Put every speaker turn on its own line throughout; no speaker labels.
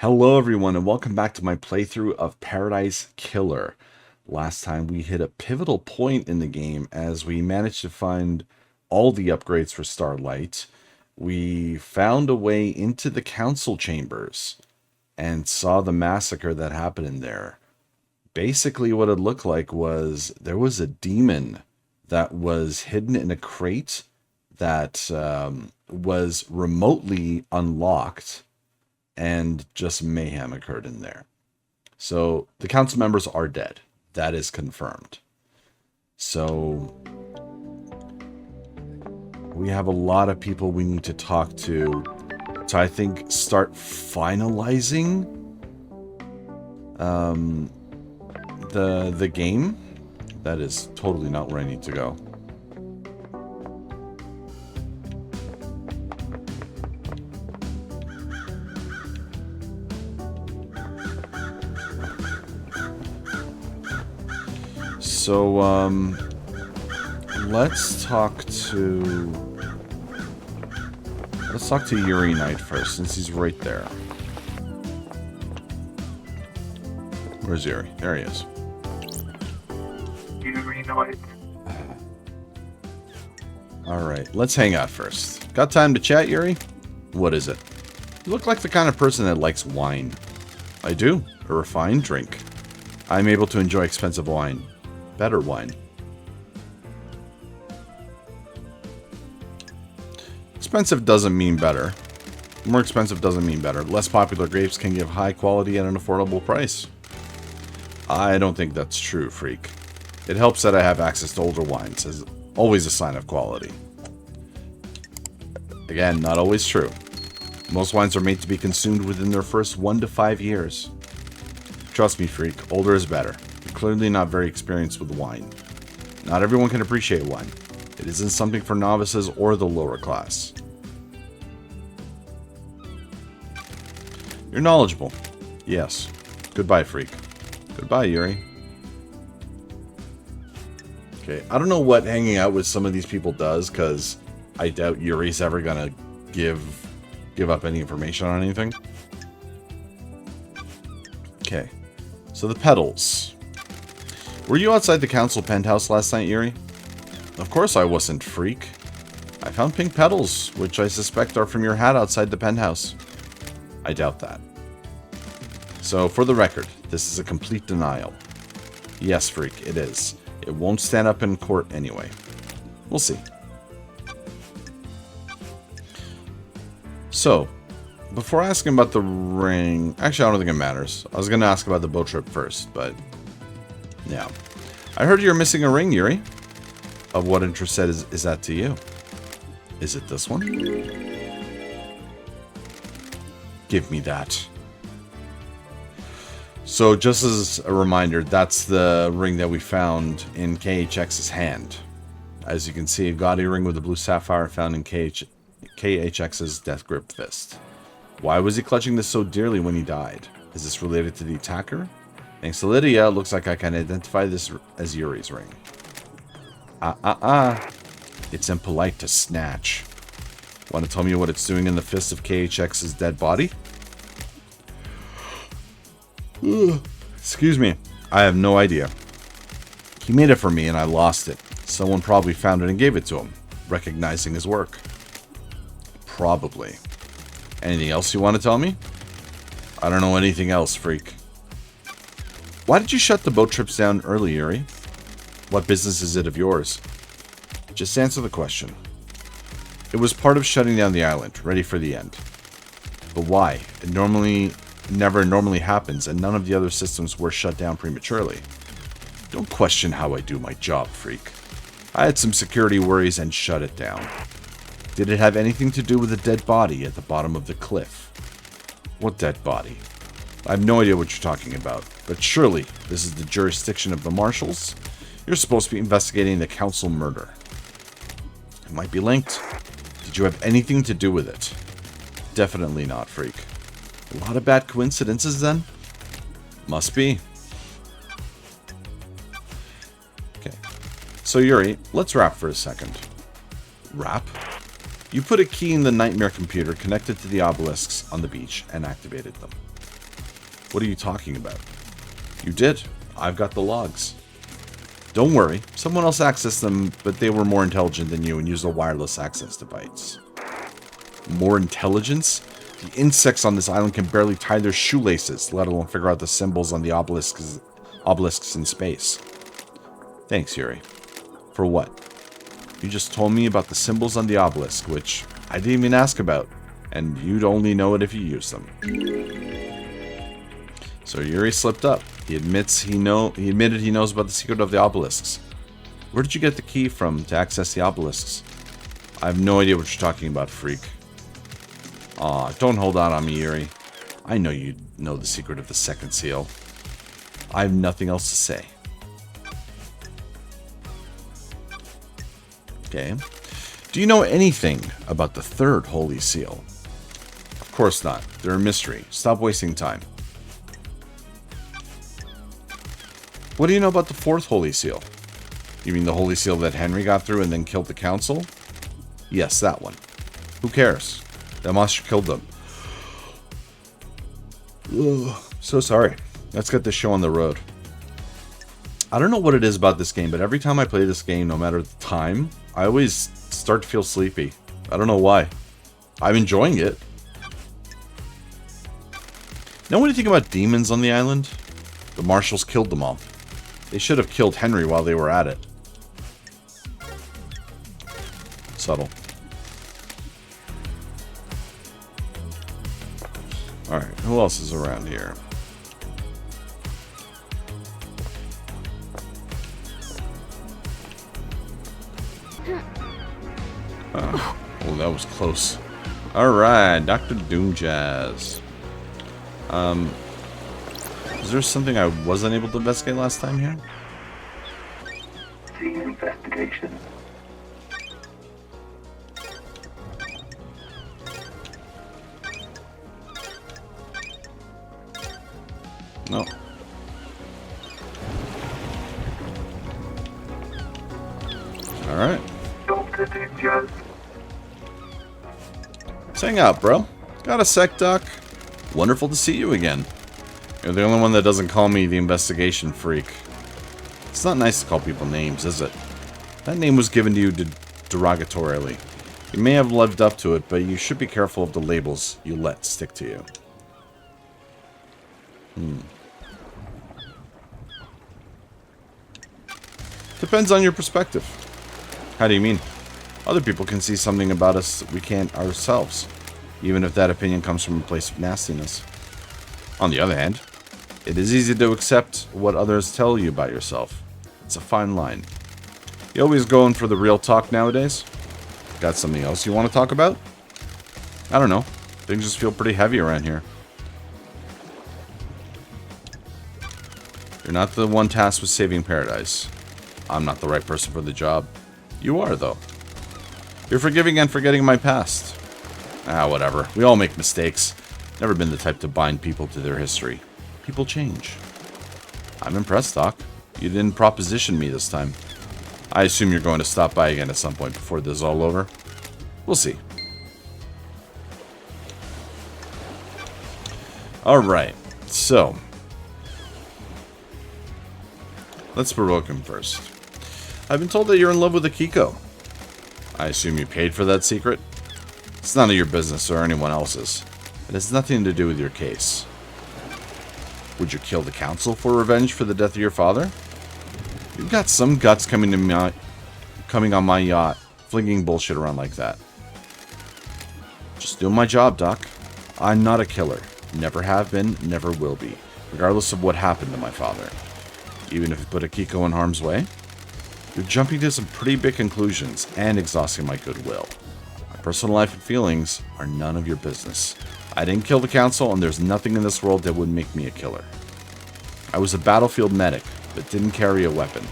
Hello everyone and welcome back to my playthrough of Paradise Killer. Last time we hit a pivotal point in the game as we managed to find all the upgrades for Starlight. We found a way into the council chambers and saw the massacre that happened in there. Basically what it looked like was there was a demon that was hidden in a crate that was remotely unlocked, and just mayhem occurred in there. So the council members are dead. That is confirmed. So we have a lot of people we need to talk to I think start finalizing the game. That is totally not where I need to go. So, let's talk to Yuri Knight first, since he's right there. Where's Yuri? There he is.
Yuri Knight.
Alright, let's hang out first. Got time to chat, Yuri? What is it? You look like the kind of person that likes wine. I do. A refined drink. I'm able to enjoy expensive wine. Better wine. Expensive doesn't mean better. More expensive doesn't mean better. Less popular grapes can give high quality at an affordable price. I don't think that's true, freak. It helps that I have access to older wines, as always a sign of quality. Again, not always true. Most wines are made to be consumed within their first 1 to 5 years. Trust me, freak, older is better. You're clearly not very experienced with wine. Not everyone can appreciate wine. It isn't something for novices or the lower class. You're knowledgeable. Yes. Goodbye, freak. Goodbye, Yuri. Okay, I don't know what hanging out with some of these people does, because I doubt Yuri's ever gonna give up any information on anything. Okay, so the petals. Were you outside the council penthouse last night, Yuri? Of course I wasn't, freak. I found pink petals, which I suspect are from your hat outside the penthouse. I doubt that. So, for the record, this is a complete denial. Yes, freak, it is. It won't stand up in court anyway. We'll see. So, before asking about the ring... Actually, I don't think it matters. I was going to ask about the boat trip first, but... yeah. I heard you're missing a ring, Yuri. Of what interest is that to you? Is it this one? Give me that. So, just as a reminder, that's the ring that we found in KHX's hand. As you can see, a gaudy ring with a blue sapphire found in KHX's death grip fist. Why was he clutching this so dearly when he died? Is this related to the attacker? Thanks to Lydia, it looks like I can identify this as Yuri's ring. It's impolite to snatch. Want to tell me what it's doing in the fist of KHX's dead body? Excuse me. I have no idea. He made it for me and I lost it. Someone probably found it and gave it to him, recognizing his work. Probably. Anything else you want to tell me? I don't know anything else, freak. Why did you shut the boat trips down early, Yuri? What business is it of yours? Just answer the question. It was part of shutting down the island, ready for the end. But why? It never normally happens, and none of the other systems were shut down prematurely. Don't question how I do my job, freak. I had some security worries and shut it down. Did it have anything to do with the dead body at the bottom of the cliff? What dead body? I have no idea what you're talking about, but surely this is the jurisdiction of the marshals? You're supposed to be investigating the council murder. It might be linked. Did you have anything to do with it? Definitely not, freak. A lot of bad coincidences, then? Must be. Okay. So, Yuri, let's rap for a second. Rap? You put a key in the nightmare computer connected to the obelisks on the beach and activated them. What are you talking about? You did. I've got the logs. Don't worry. Someone else accessed them, but they were more intelligent than you and used a wireless access device. More intelligence? The insects on this island can barely tie their shoelaces, let alone figure out the symbols on the obelisks in space. Thanks, Yuri. For what? You just told me about the symbols on the obelisk, which I didn't even ask about, and you'd only know it if you used them. So Yuri slipped up. He admitted he knows about the secret of the obelisks. Where did you get the key from to access the obelisks? I have no idea what you're talking about, freak. Aw, don't hold out on me, Yuri. I know you know the secret of the second seal. I have nothing else to say. Okay. Do you know anything about the third holy seal? Of course not. They're a mystery. Stop wasting time. What do you know about the fourth holy seal? You mean the holy seal that Henry got through and then killed the council? Yes, that one. Who cares? That monster killed them. Ugh, so sorry. Let's get this show on the road. I don't know what it is about this game, but every time I play this game, no matter the time, I always start to feel sleepy. I don't know why. I'm enjoying it. Know anything about demons on the island? The marshals killed them all. They should have killed Henry while they were at it. Subtle. Alright, who else is around here? Oh, that was close. Alright, Dr. Doomjazz. Is there something I wasn't able to investigate last time here?
The investigation.
No. Alright.
Dr. Doomjazz.
Let's hang out, bro. Got a sec, Doc? Wonderful to see you again. You're the only one that doesn't call me the investigation freak. It's not nice to call people names, is it? That name was given to you derogatorily. You may have lived up to it, but you should be careful of the labels you let stick to you. Depends on your perspective. How do you mean? Other people can see something about us that we can't ourselves, even if that opinion comes from a place of nastiness. On the other hand, it is easy to accept what others tell you about yourself. It's a fine line. You always going for the real talk nowadays? Got something else you want to talk about? I don't know. Things just feel pretty heavy around here. You're not the one tasked with saving paradise. I'm not the right person for the job. You are, though. You're forgiving and forgetting my past. Whatever. We all make mistakes. Never been the type to bind people to their history. People change. I'm impressed, Doc. You didn't proposition me this time. I assume you're going to stop by again at some point before this is all over. We'll see. Alright, so. Let's provoke him first. I've been told that you're in love with Akiko. I assume you paid for that secret? It's none of your business or anyone else's. It has nothing to do with your case. Would you kill the council for revenge for the death of your father? You've got some guts coming on my yacht, flinging bullshit around like that. Just doing my job, Doc. I'm not a killer. Never have been, never will be, regardless of what happened to my father. Even if it put Akiko in harm's way? You're jumping to some pretty big conclusions and exhausting my goodwill. My personal life and feelings are none of your business. I didn't kill the council, and there's nothing in this world that would make me a killer. I was a battlefield medic, but didn't carry a weapon.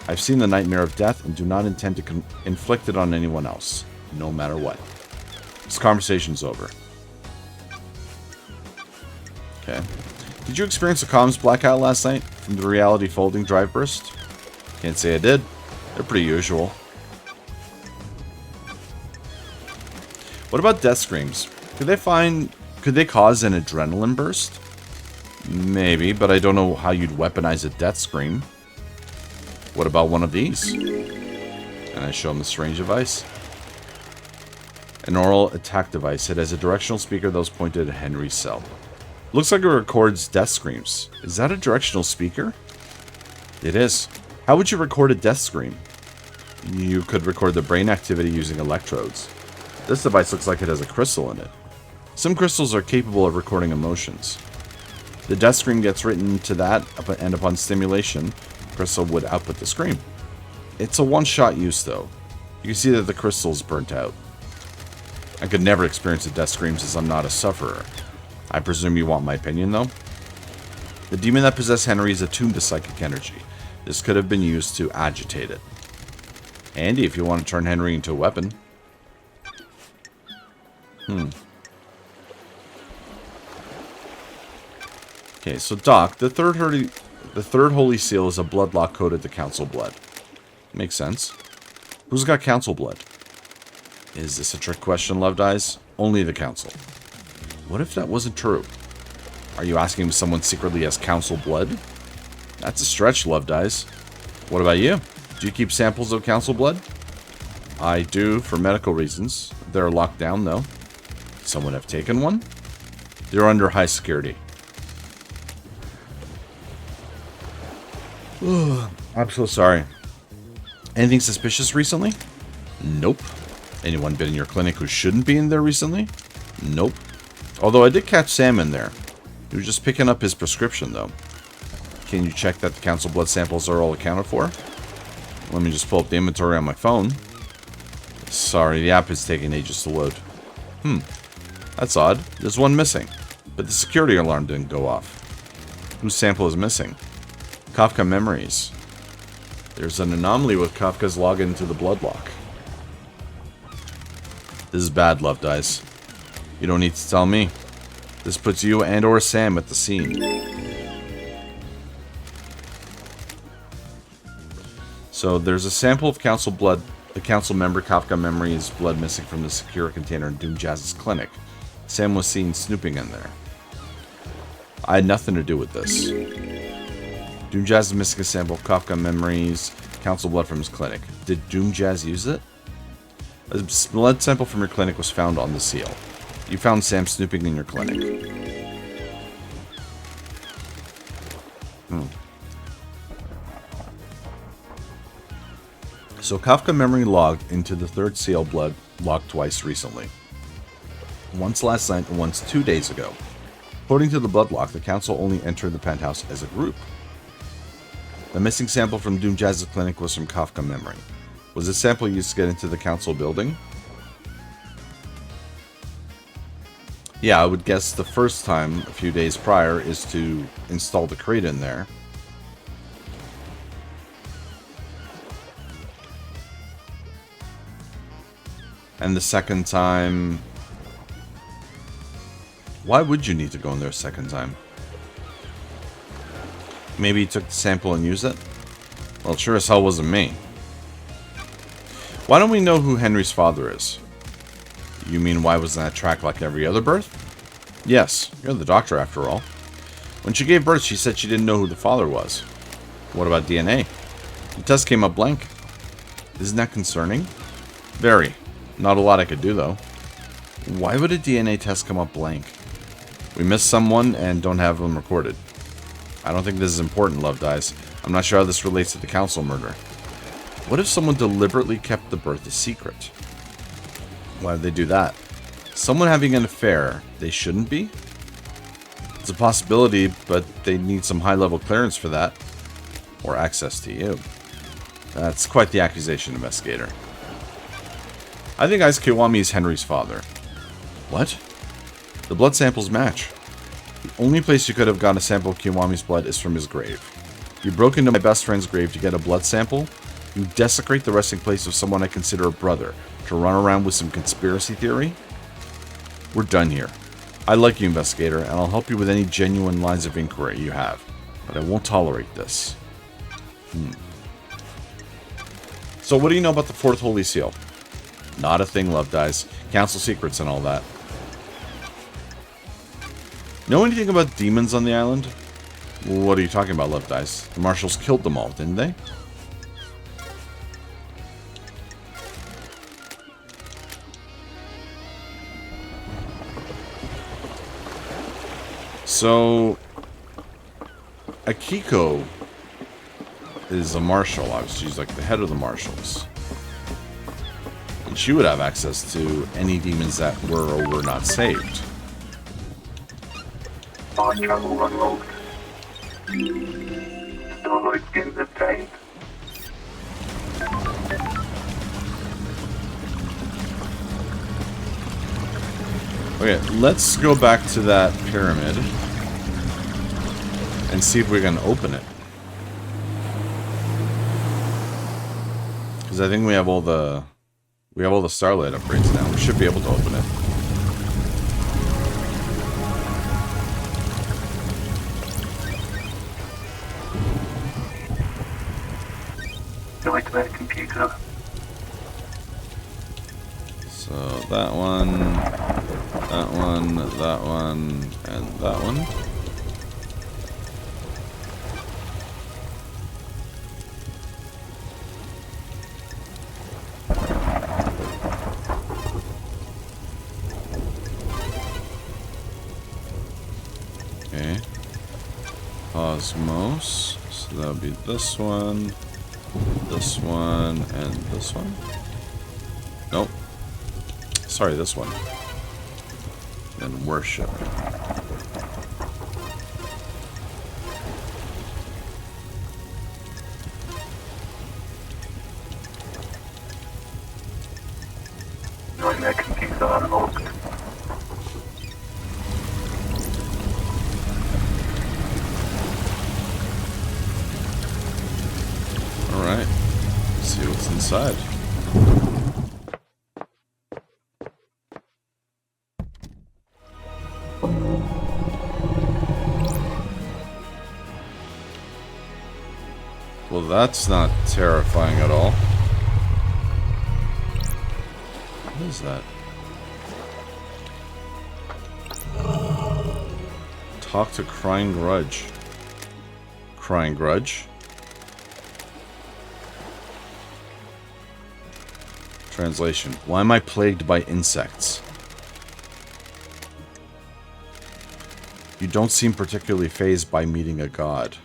I've seen the nightmare of death and do not intend to inflict it on anyone else, no matter what. This conversation's over. Okay. Did you experience a comms blackout last night from the reality folding drive burst? Can't say I did. They're pretty usual. What about death screams? Could they cause an adrenaline burst? Maybe, but I don't know how you'd weaponize a death scream. What about one of these? And I show him the strange device. An oral attack device. It has a directional speaker that was pointed at Henry's cell. Looks like it records death screams. Is that a directional speaker? It is. How would you record a death scream? You could record the brain activity using electrodes. This device looks like it has a crystal in it. Some crystals are capable of recording emotions. The death scream gets written to that, and upon stimulation, the crystal would output the scream. It's a one-shot use, though. You can see that the crystal's burnt out. I could never experience a death scream since I'm not a sufferer. I presume you want my opinion, though? The demon that possessed Henry is attuned to psychic energy. This could have been used to agitate it. Handy if you want to turn Henry into a weapon. Okay, so Doc, the third holy seal is a blood lock coated to council blood. Makes sense. Who's got council blood? Is this a trick question, Loved Eyes? Only the council. What if that wasn't true? Are you asking if someone secretly has council blood? That's a stretch, Loved Eyes. What about you? Do you keep samples of council blood? I do, for medical reasons. They're locked down, though. Someone have taken one? They're under high security. I'm so sorry. Anything suspicious recently? Nope. Anyone been in your clinic who shouldn't be in there recently? Nope. Although I did catch Sam in there. He was just picking up his prescription, though. Can you check that the council blood samples are all accounted for? Let me just pull up the inventory on my phone. Sorry, the app is taking ages to load. That's odd. There's one missing. But the security alarm didn't go off. Whose sample is missing? Kafka Memories. There's an anomaly with Kafka's login to the blood lock. This is bad, Loved Eyes. You don't need to tell me. This puts you and or Sam at the scene. So there's a sample of council blood, a council member Kafka Memories blood missing from the secure container in Doom Jazz's clinic. Sam was seen snooping in there. I had nothing to do with this. Doom Jazz is missing a sample of Kafka Memories council blood from his clinic. Did Doom Jazz use it? A blood sample from your clinic was found on the seal. You found Sam snooping in your clinic. So Kafka Memory logged into the third seal blood lock twice recently. Once last night and once 2 days ago. According to the blood lock, the council only entered the penthouse as a group. The missing sample from Doom Jazz's clinic was from Kafka Memory. Was this sample used to get into the council building? Yeah, I would guess the first time, a few days prior, is to install the crate in there. And the second time... Why would you need to go in there a second time? Maybe you took the sample and used it? Well, it sure as hell wasn't me. Why don't we know who Henry's father is? You mean why wasn't that track like every other birth? Yes, you're the doctor after all. When she gave birth, she said she didn't know who the father was. What about DNA? The test came up blank. Isn't that concerning? Very. Not a lot I could do, though. Why would a DNA test come up blank? We missed someone and don't have them recorded. I don't think this is important, Loved Eyes. I'm not sure how this relates to the council murder. What if someone deliberately kept the birth a secret? Why did they do that? Someone having an affair they shouldn't be? It's a possibility, but they need some high-level clearance for that. Or access to you. That's quite the accusation, investigator. I think Ice Kiwami is Henry's father. What? The blood samples match. The only place you could have gotten a sample of Kiwami's blood is from his grave. You broke into my best friend's grave to get a blood sample? You desecrate the resting place of someone I consider a brother to run around with some conspiracy theory? We're done here. I like you, investigator, and I'll help you with any genuine lines of inquiry you have. But I won't tolerate this. So what do you know about the Fourth Holy Seal? Not a thing, Loved Eyes. Council secrets and all that. Know anything about demons on the island? What are you talking about, Love Dice? The marshals killed them all, didn't they? So, Akiko is a marshal, obviously. She's like the head of the marshals. And she would have access to any demons that were or were not saved.
Our channel unlocked. Starlight skins obtained.
Okay, let's go back to that pyramid and see if we can open it. Because I think we have all the starlight upgrades now. We should be able to open it.
Nightmare computer.
So that one, and that one. Okay. Cosmos. So that would be this one, and this one. Nope. Sorry, this one. Then worship.
Nightmare computer unlocked.
Alright. Let's see what's inside. Well, that's not terrifying at all. What is that? Talk to Crying Grudge. Crying Grudge? Translation. Why am I plagued by insects? You don't seem particularly fazed by meeting a god.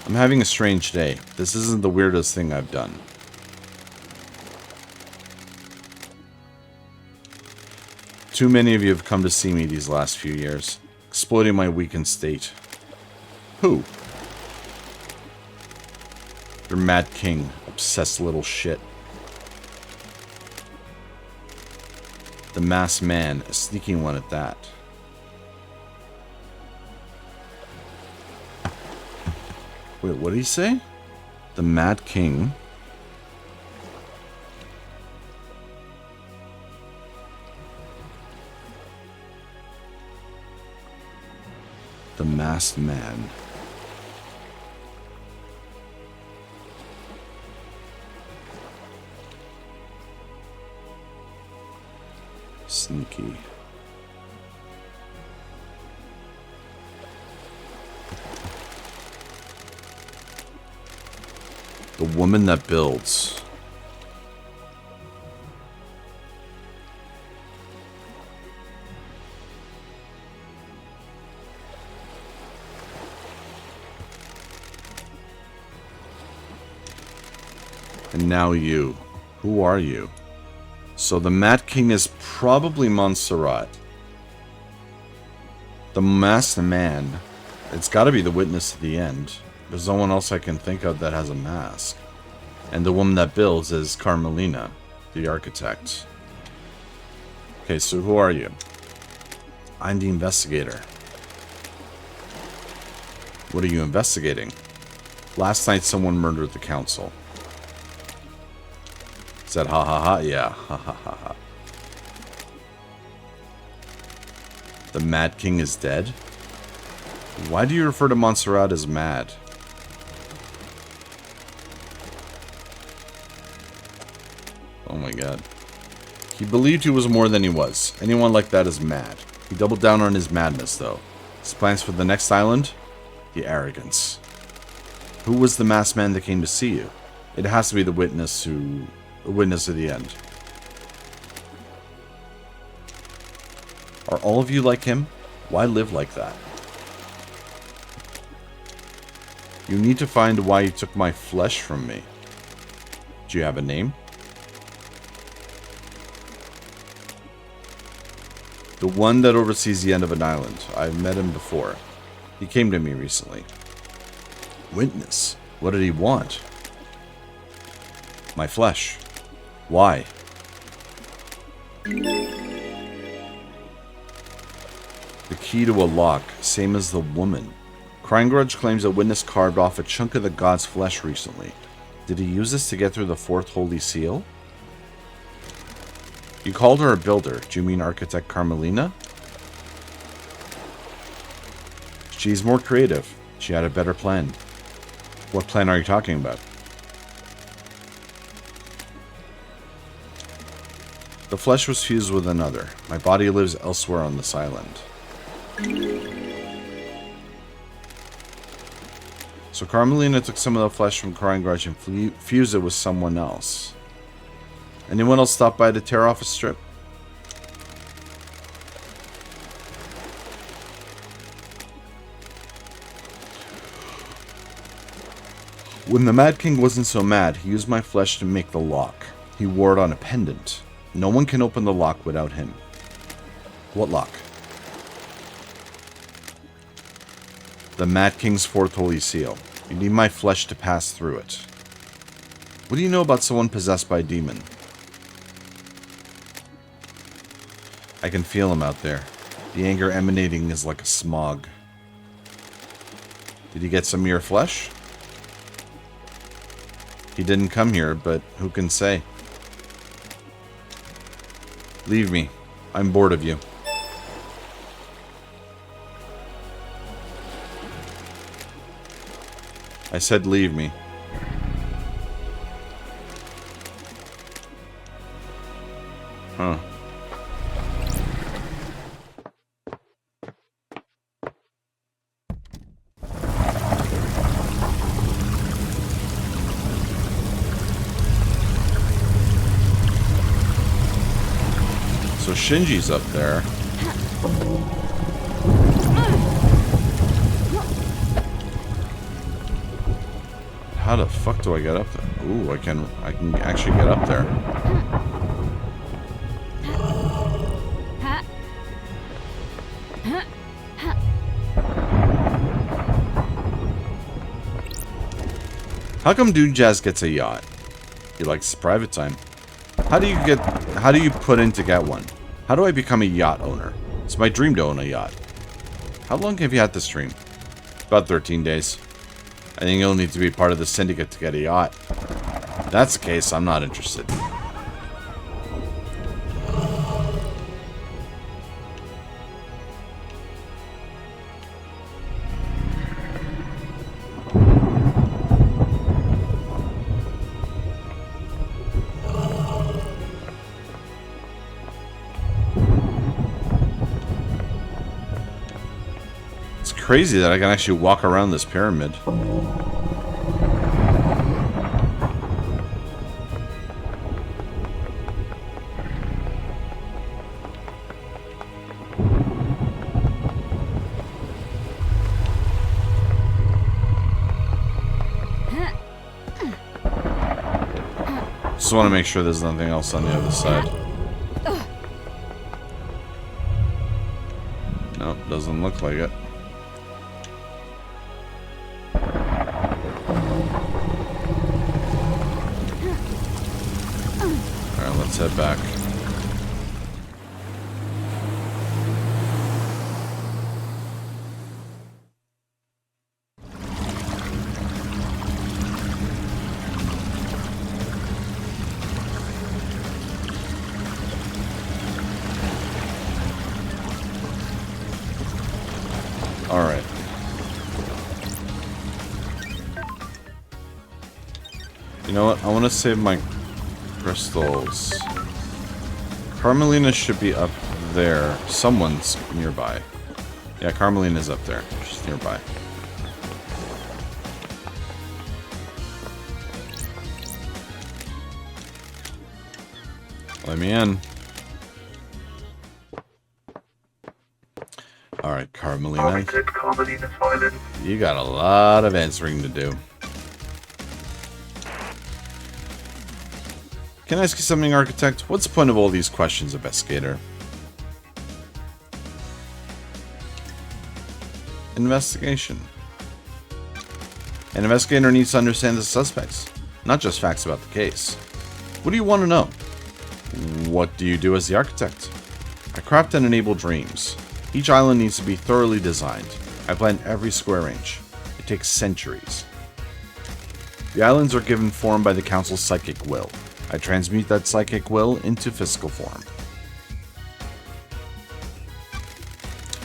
I'm having a strange day. This isn't the weirdest thing I've done. Too many of you have come to see me these last few years, exploiting my weakened state. Who? Your mad king, obsessed little shit. The masked man, a sneaking one at that. Wait, what did he say? The Mad King. The Masked Man. Sneaky. The woman that builds. And now you. Who are you? So the Mad King is probably Montserrat. The Masked Man. It's got to be the witness to the end. There's no one else I can think of that has a mask. And the woman that builds is Carmelina, the architect. Okay, so who are you? I'm the investigator. What are you investigating? Last night someone murdered the council. Said ha ha ha? Yeah, ha ha ha ha. The Mad King is dead? Why do you refer to Montserrat as mad? Oh my god. He believed he was more than he was. Anyone like that is mad. He doubled down on his madness, though. His plans for the next island? The arrogance. Who was the masked man that came to see you? It has to be the witness of the end. Are all of you like him? Why live like that? You need to find why you took my flesh from me. Do you have a name? The one that oversees the end of an island. I've met him before. He came to me recently. Witness? What did he want? My flesh. Why? The key to a lock, same as the woman. Crying Grudge claims a witness carved off a chunk of the god's flesh recently. Did he use this to get through the fourth holy seal? You called her a builder. Do you mean architect Carmelina? She's more creative. She had a better plan. What plan are you talking about? The flesh was fused with another. My body lives elsewhere on this island. So Carmelina took some of the flesh from Crying Grudge and fused it with someone else. Anyone else stop by to tear off a strip? When the Mad King wasn't so mad, he used my flesh to make the lock. He wore it on a pendant. No one can open the lock without him. What lock? The Mad King's fourth holy seal. You need my flesh to pass through it. What do you know about someone possessed by a demon? I can feel him out there. The anger emanating is like a smog. Did he get some of your flesh? He didn't come here, but who can say? Leave me. I'm bored of you. I said leave me. Huh. So Shinji's up there. How the fuck do I get up there? Ooh, I can actually get up there. How come Dude Jazz gets a yacht? He likes his private time. How do you put in to get one? How do I become a yacht owner? It's my dream to own a yacht. How long have you had this dream? About 13 days. I think you'll need to be part of the syndicate to get a yacht. If that's the case, I'm not interested. It's crazy that I can actually walk around this pyramid. Just want to make sure there's nothing else on the other side. Nope, doesn't look like it. Alright, let's head back. Alright. You know what? I want to save my crystals. Carmelina should be up there. Someone's nearby. Yeah, Carmelina's up there. She's nearby. Let me in. Alright, Carmelina. You got a lot of answering to do. Can I ask you something, Architect? What's the point of all these questions, investigator? Investigation. An investigator needs to understand the suspects, not just facts about the case. What do you want to know? What do you do as the architect? I craft and enable dreams. Each island needs to be thoroughly designed. I plan every square inch. It takes centuries. The islands are given form by the council's psychic will. I transmute that psychic will into physical form.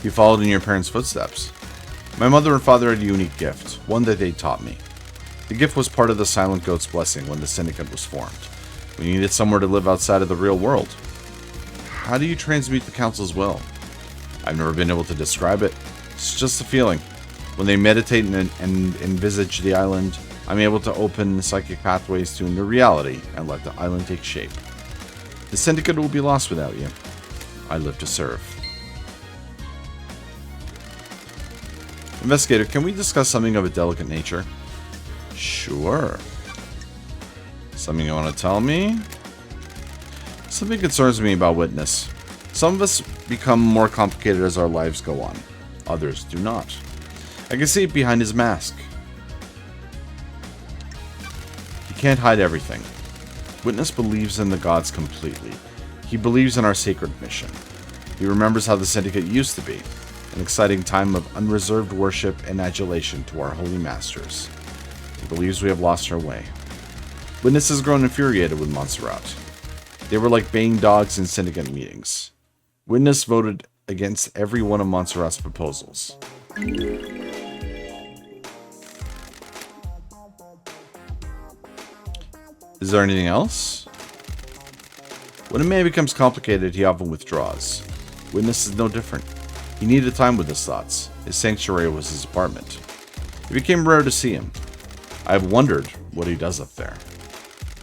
You followed in your parents' footsteps. My mother and father had a unique gift, one that they taught me. The gift was part of the Silent Goat's blessing when the syndicate was formed. We needed somewhere to live outside of the real world. How do you transmute the council's will? I've never been able to describe it. It's just a feeling. When they meditate and envisage the island, I'm able to open psychic pathways to a new reality and let the island take shape. The syndicate will be lost without you. I live to serve. Investigator, can we discuss something of a delicate nature? Sure. Something you want to tell me? Something concerns me about Witness. Some of us become more complicated as our lives go on. Others do not. I can see it behind his mask. He can't hide everything. Witness believes in the gods completely. He believes in our sacred mission. He remembers how the Syndicate used to be, an exciting time of unreserved worship and adulation to our holy masters. He believes we have lost our way. Witness has grown infuriated with Montserrat. They were like baying dogs in Syndicate meetings. Witness voted against every one of Montserrat's proposals. Is there anything else? When a man becomes complicated, he often withdraws. Witness is no different. He needed time with his thoughts. His sanctuary was his apartment. It became rare to see him. I have wondered what he does up there.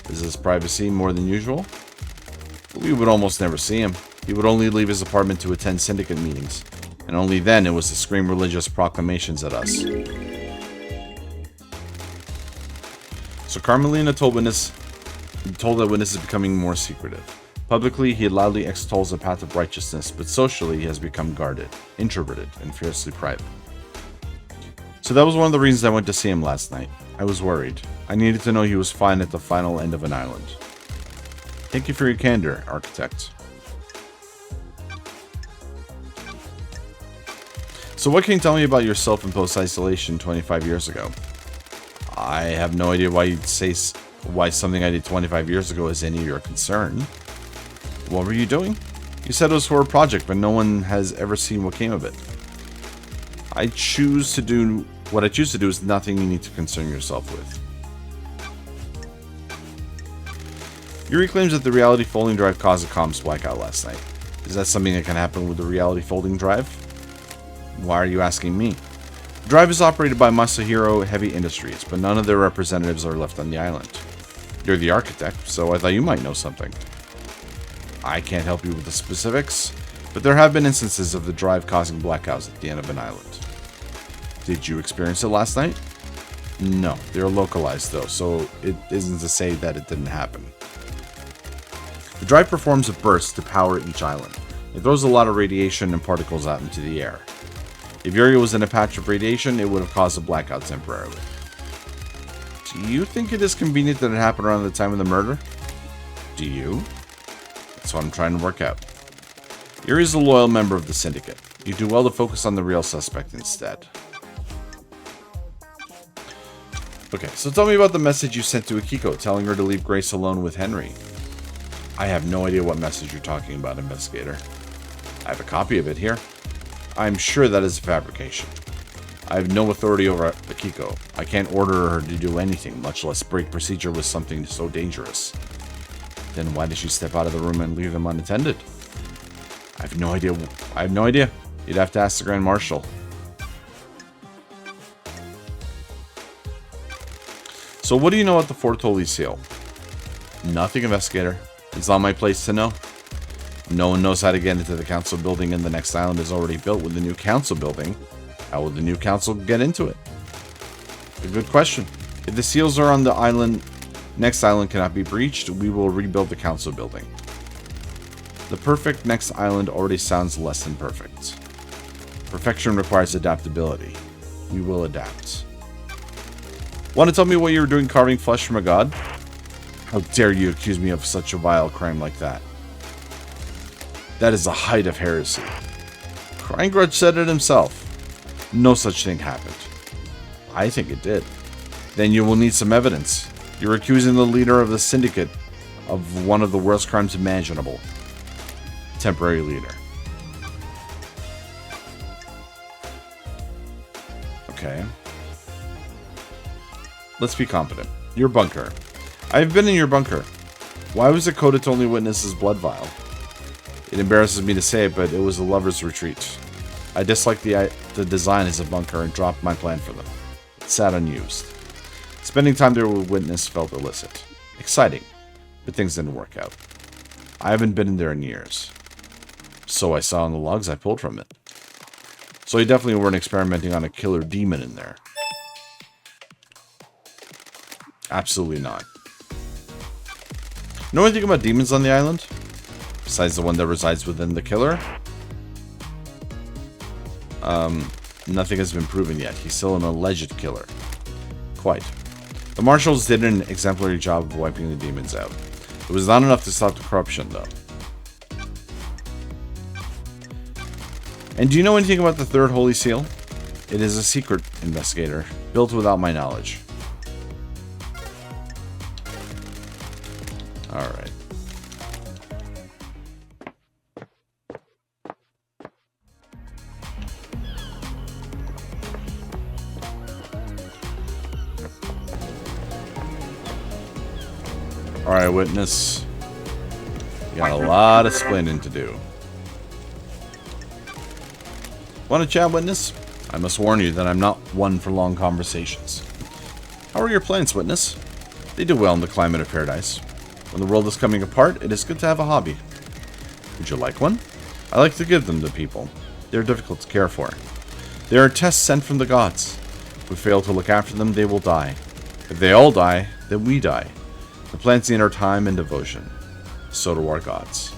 Is his privacy more than usual? We would almost never see him. He would only leave his apartment to attend syndicate meetings, and only then it was to scream religious proclamations at us. So Carmelina told that Witness is becoming more secretive. Publicly, he loudly extols the path of righteousness, but socially he has become guarded, introverted, and fiercely private. So that was one of the reasons I went to see him last night. I was worried. I needed to know he was fine at the final end of an island. Thank you for your candor, Architect. So what can you tell me about your self-imposed isolation 25 years ago? I have no idea why you'd say why something I did 25 years ago is any of your concern. What were you doing? You said it was for a project, but no one has ever seen what came of it. What I choose to do is nothing you need to concern yourself with. Yuri claims that the reality folding drive caused a comms blackout last night. Is that something that can happen with the reality folding drive? Why are you asking me? The drive is operated by Masahiro Heavy Industries, but none of their representatives are left on the island. You're the architect, so I thought you might know something. I can't help you with the specifics, but there have been instances of the drive causing blackouts at the end of an island. Did you experience it last night? No, they're localized though, so it isn't to say that it didn't happen. The drive performs a burst to power each island. It throws a lot of radiation and particles out into the air. If Yuri was in a patch of radiation, it would have caused a blackout temporarily. Do you think it is convenient that it happened around the time of the murder? Do you? That's what I'm trying to work out. Yuri is a loyal member of the Syndicate. You do well to focus on the real suspect instead. Okay, so tell me about the message you sent to Akiko telling her to leave Grace alone with Henry. I have no idea what message you're talking about, investigator. I have a copy of it here. I'm sure that is a fabrication. I have no authority over Akiko. I can't order her to do anything, much less break procedure with something so dangerous. Then why did she step out of the room and leave them unattended? I have no idea. I have no idea. You'd have to ask the Grand Marshal. So what do you know about the Fourth Holy Seal? Nothing, investigator. It's not my place to know. No one knows how to get into the council building, and the next island is already built with the new council building. How will the new council get into it? A good question. If the seals are on the island, next island cannot be breached, we will rebuild the council building. The perfect next island already sounds less than perfect. Perfection requires adaptability. We will adapt. Want to tell me what you were doing carving flesh from a god? How dare you accuse me of such a vile crime like that? That is the height of heresy. Crying Grudge said it himself. No such thing happened. I think it did. Then you will need some evidence. You're accusing the leader of the syndicate of one of the worst crimes imaginable. Temporary leader. Okay. Let's be competent. Your bunker. I've been in your bunker. Why was it coded to only witness his blood vial? It embarrasses me to say it, but it was a lover's retreat. I disliked the design as a bunker and dropped my plan for them. It sat unused. Spending time there with witness felt illicit. Exciting, but things didn't work out. I haven't been in there in years. So I saw in the logs I pulled from it. So you definitely weren't experimenting on a killer demon in there. Absolutely not. Know anything about demons on the island? Besides the one that resides within the killer? Nothing has been proven yet. He's still an alleged killer. Quite. The marshals did an exemplary job of wiping the demons out. It was not enough to stop the corruption, though. And do you know anything about the Third Holy Seal? It is a secret, investigator, built without my knowledge. Alright. Alright, witness. You got a lot of explaining to do. Want to chat, witness? I must warn you that I'm not one for long conversations. How are your plants, witness? They do well in the climate of paradise. When the world is coming apart, it is good to have a hobby. Would you like one? I like to give them to people. They are difficult to care for. They are tests sent from the gods. If we fail to look after them, they will die. If they all die, then we die. The plants need our time and devotion. So do our gods.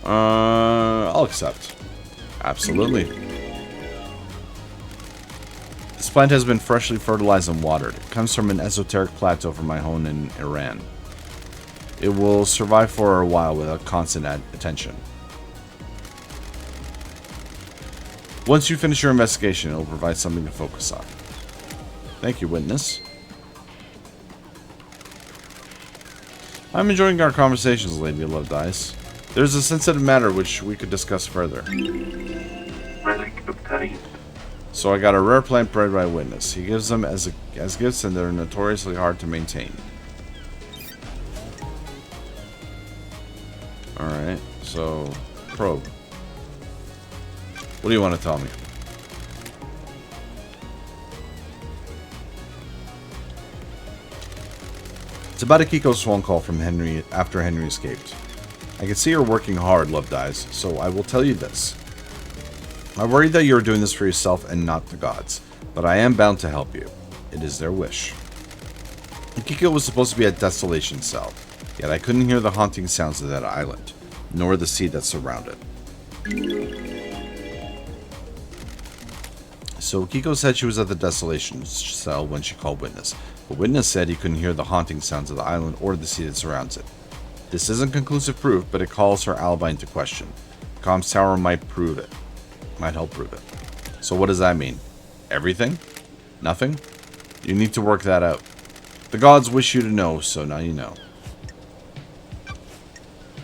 I'll accept. Absolutely. This plant has been freshly fertilized and watered. It comes from an esoteric plateau from my home in Iran. It will survive for a while without constant attention. Once you finish your investigation, it will provide something to focus on. Thank you, witness. I'm enjoying our conversations, Lady of Love Dice. There's a sensitive matter which we could discuss further.
Relic obtained.
So I got a rare plant bred by witness. He gives them as gifts, and they're notoriously hard to maintain. Alright, so probe. What do you want to tell me? It's about Akiko's phone call from Henry after Henry escaped. I can see you're working hard, Love Dies, so I will tell you this. I worry that you are doing this for yourself and not the gods, but I am bound to help you. It is their wish. Akiko was supposed to be at Desolation Cell, yet I couldn't hear the haunting sounds of that island, nor the sea that surrounded it. So Akiko said she was at the Desolation Cell when she called Witness, but Witness said he couldn't hear the haunting sounds of the island or the sea that surrounds it. This isn't conclusive proof, but it calls her alibi into question. The comms tower might prove it. Might help prove it. So what does that mean? Everything? Nothing? You need to work that out. The gods wish you to know, so now you know.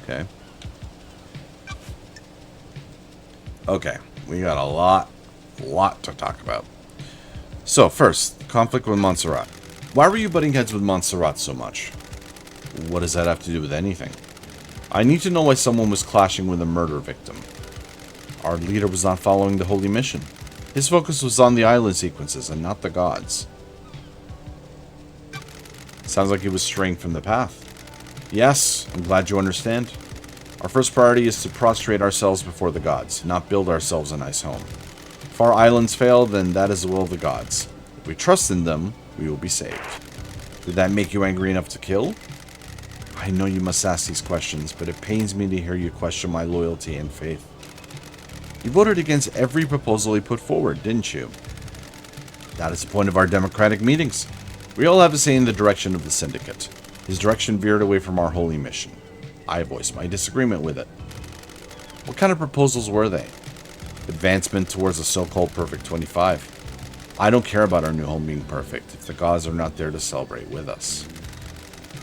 Okay. Okay, we got a lot to talk about. So first, conflict with Montserrat. Why were you butting heads with Montserrat so much? What does that have to do with anything? I need to know why someone was clashing with a murder victim. Our leader was not following the holy mission. His focus was on the island sequences and not the gods. Sounds like he was straying from the path. Yes, I'm glad you understand. Our first priority is to prostrate ourselves before the gods, not build ourselves a nice home. If our islands fail, then that is the will of the gods. If we trust in them, we will be saved. Did that make you angry enough to kill? I know you must ask these questions, but it pains me to hear you question my loyalty and faith. You voted against every proposal he put forward, didn't you? That is the point of our democratic meetings. We all have a say in the direction of the syndicate. His direction veered away from our holy mission. I voiced my disagreement with it. What kind of proposals were they? Advancement towards a so-called perfect 25. I don't care about our new home being perfect if the gods are not there to celebrate with us.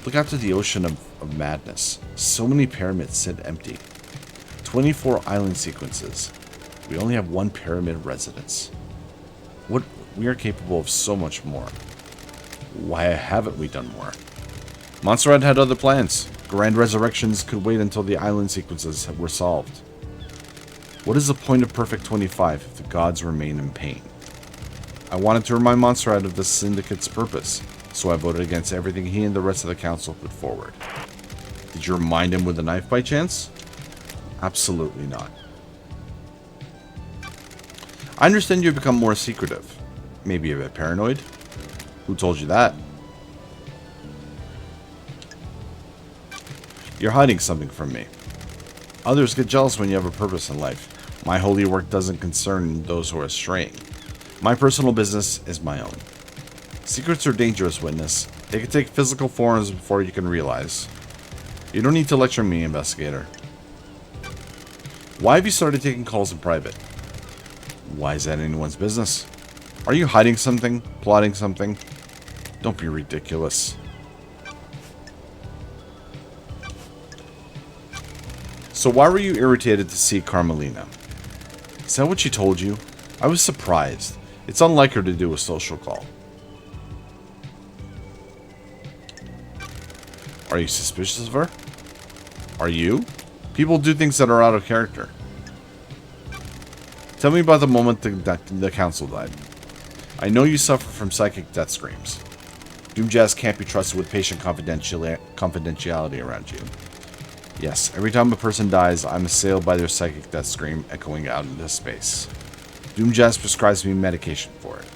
Look out to the ocean of madness. So many pyramids sit empty. 24 island sequences. We only have one pyramid residence. We are capable of so much more. Why haven't we done more? Montserrat had other plans. Grand resurrections could wait until the island sequences were solved. What is the point of Perfect 25 if the gods remain in pain? I wanted to remind Montserrat of the syndicate's purpose, so I voted against everything he and the rest of the council put forward. Did you remind him with a knife by chance? Absolutely not. I understand you've become more secretive. Maybe a bit paranoid? Who told you that? You're hiding something from me. Others get jealous when you have a purpose in life. My holy work doesn't concern those who are straying. My personal business is my own. Secrets are dangerous, witness. They can take physical forms before you can realize. You don't need to lecture me, investigator. Why have you started taking calls in private? Why is that anyone's business? Are you hiding something? Plotting something? Don't be ridiculous. So why were you irritated to see Carmelina? Is that what she told you? I was surprised. It's unlike her to do a social call. Are you suspicious of her? Are you? People do things that are out of character. Tell me about the moment the council died. I know you suffer from psychic death screams. Doomjazz can't be trusted with patient confidentiality around you. Yes, every time a person dies, I'm assailed by their psychic death scream echoing out into space. Doomjazz prescribes me medication for it.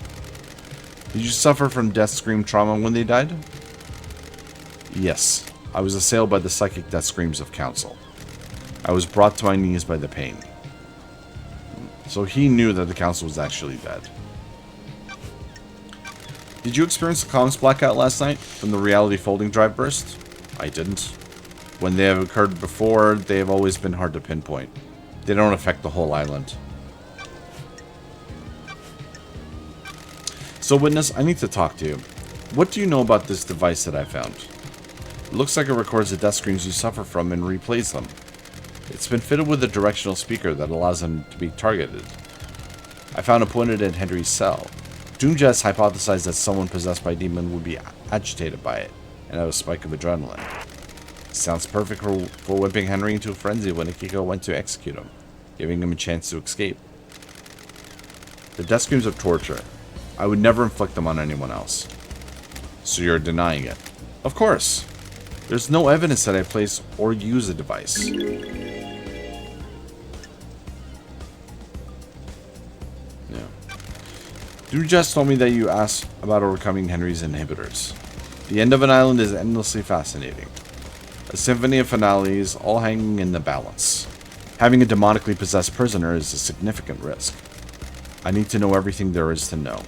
Did you suffer from death scream trauma when they died? Yes, I was assailed by the psychic death screams of council. I was brought to my knees by the pain. So he knew that the council was actually dead. Did you experience a comms blackout last night from the reality folding drive burst? I didn't. When they have occurred before, they have always been hard to pinpoint. They don't affect the whole island. So, witness, I need to talk to you. What do you know about this device that I found? It looks like it records the death screams you suffer from and replays them. It's been fitted with a directional speaker that allows them to be targeted. I found it pointed at Henry's cell. Doomjazz hypothesized that someone possessed by a demon would be agitated by it, and have a spike of adrenaline. Sounds perfect for whipping Henry into a frenzy when Akiko went to execute him, giving him a chance to escape. The death screams of torture. I would never inflict them on anyone else. So you're denying it? Of course. There's no evidence that I place or use a device. You just told me that you asked about overcoming Henry's inhibitors. The end of an island is endlessly fascinating. A symphony of finales, all hanging in the balance. Having a demonically possessed prisoner is a significant risk. I need to know everything there is to know.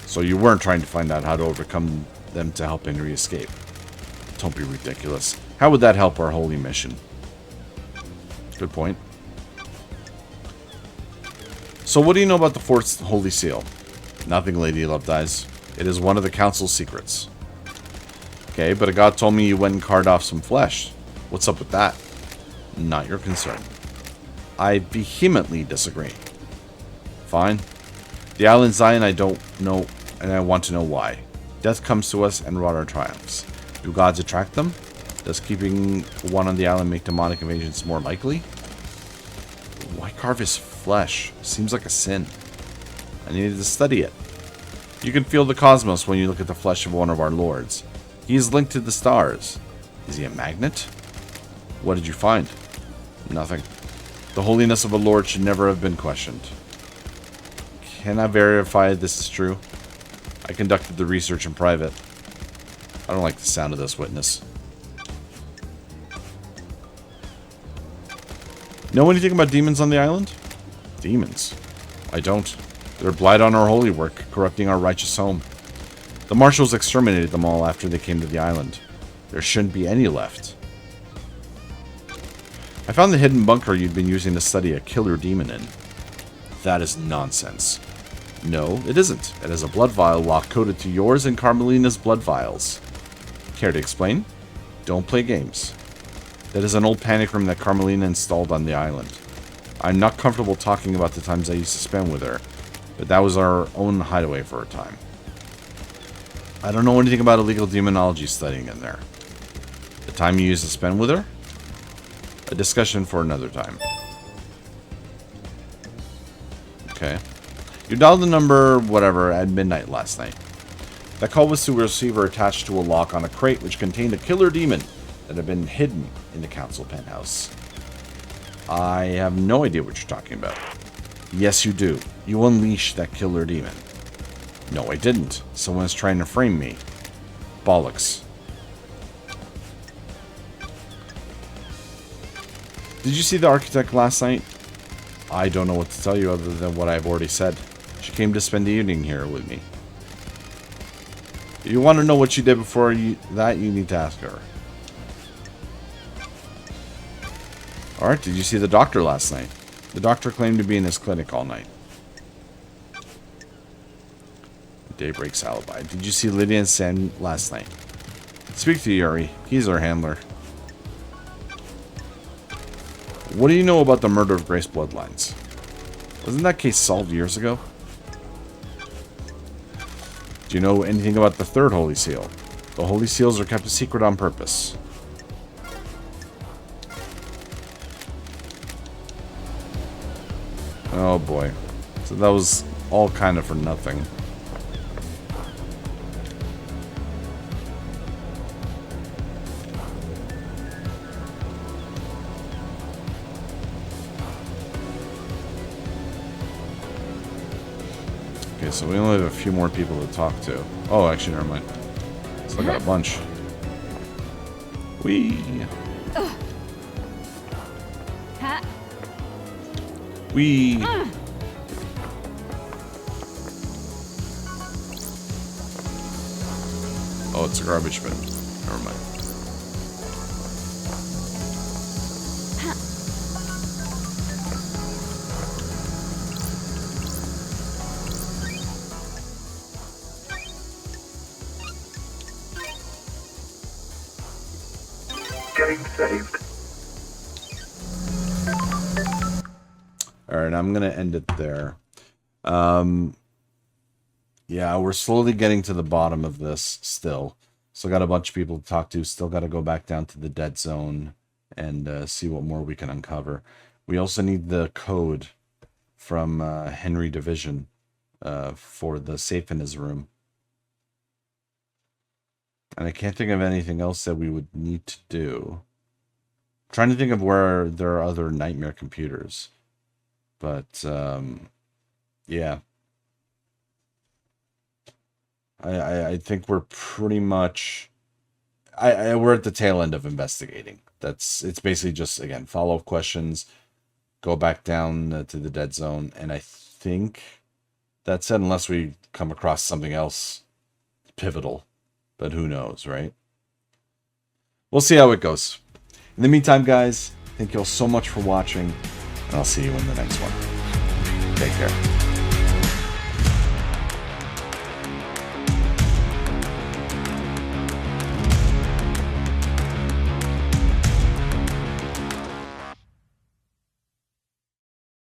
So you weren't trying to find out how to overcome them to help Henry escape. Don't be ridiculous. How would that help our holy mission? Good point. So what do you know about the Fort's Holy Seal? Nothing, Lady Loved Eyes. It is one of the Council's secrets. Okay, but a god told me you went and carved off some flesh. What's up with that? Not your concern. I vehemently disagree. Fine. The island Zion I don't know, and I want to know why. Death comes to us and rot our triumphs. Do gods attract them? Does keeping one on the island make demonic invasions more likely? Why carve his flesh? Seems like a sin. I needed to study it. You can feel the cosmos when you look at the flesh of one of our lords. He is linked to the stars. Is he a magnet? What did you find? Nothing. The holiness of a lord should never have been questioned. Can I verify this is true? I conducted the research in private. I don't like the sound of this witness. Know anything about demons on the island? Demons? I don't. They're blight on our holy work, corrupting our righteous home. The marshals exterminated them all after they came to the island. There shouldn't be any left. I found the hidden bunker you'd been using to study a killer demon in. That is nonsense. No, it isn't. It has a blood vial lock-coded to yours and Carmelina's blood vials. Care to explain? Don't play games. That is an old panic room that Carmelina installed on the island. I'm not comfortable talking about the times I used to spend with her, but that was our own hideaway for a time. I don't know anything about illegal demonology studying in there. The time you used to spend with her? A discussion for another time. Okay. You dialed the number, whatever, at midnight last night. That call was to a receiver attached to a lock on a crate which contained a killer demon that had been hidden in the council penthouse. I have no idea what you're talking about. Yes, you do. You unleashed that killer demon. No, I didn't. Someone's trying to frame me. Bollocks. Did you see the architect last night? I don't know what to tell you other than what I've already said. She came to spend the evening here with me. If you want to know what she did before that, you need to ask her. Alright, did you see the doctor last night? The doctor claimed to be in his clinic all night. Daybreak's alibi. Did you see Lydia and Sam last night? Speak to Yuri. He's our handler. What do you know about the murder of Grace Bloodlines? Wasn't that case solved years ago? Do you know anything about the third Holy Seal? The Holy Seals are kept a secret on purpose. Oh boy. So that was all kind of for nothing. Okay, so we only have a few more people to talk to. Oh, actually, never mind. Still got a bunch. Wee. Wee. Oh, it's a garbage bin. Never mind.
Getting saved.
Alright, I'm going to end it there. Yeah, we're slowly getting to the bottom of this still. Still got a bunch of people to talk to. Still got to go back down to the dead zone and see what more we can uncover. We also need the code from Henry Division for the safe in his room. And I can't think of anything else that we would need to do. I'm trying to think of where there are other nightmare computers. But, yeah. I think we're pretty much... we're at the tail end of investigating. It's basically just, again, follow-up questions. Go back down to the dead zone. And I think that's it, unless we come across something else pivotal. But who knows, right? We'll see how it goes. In the meantime, guys, thank you all so much for watching. And I'll see you in the next one. Take care.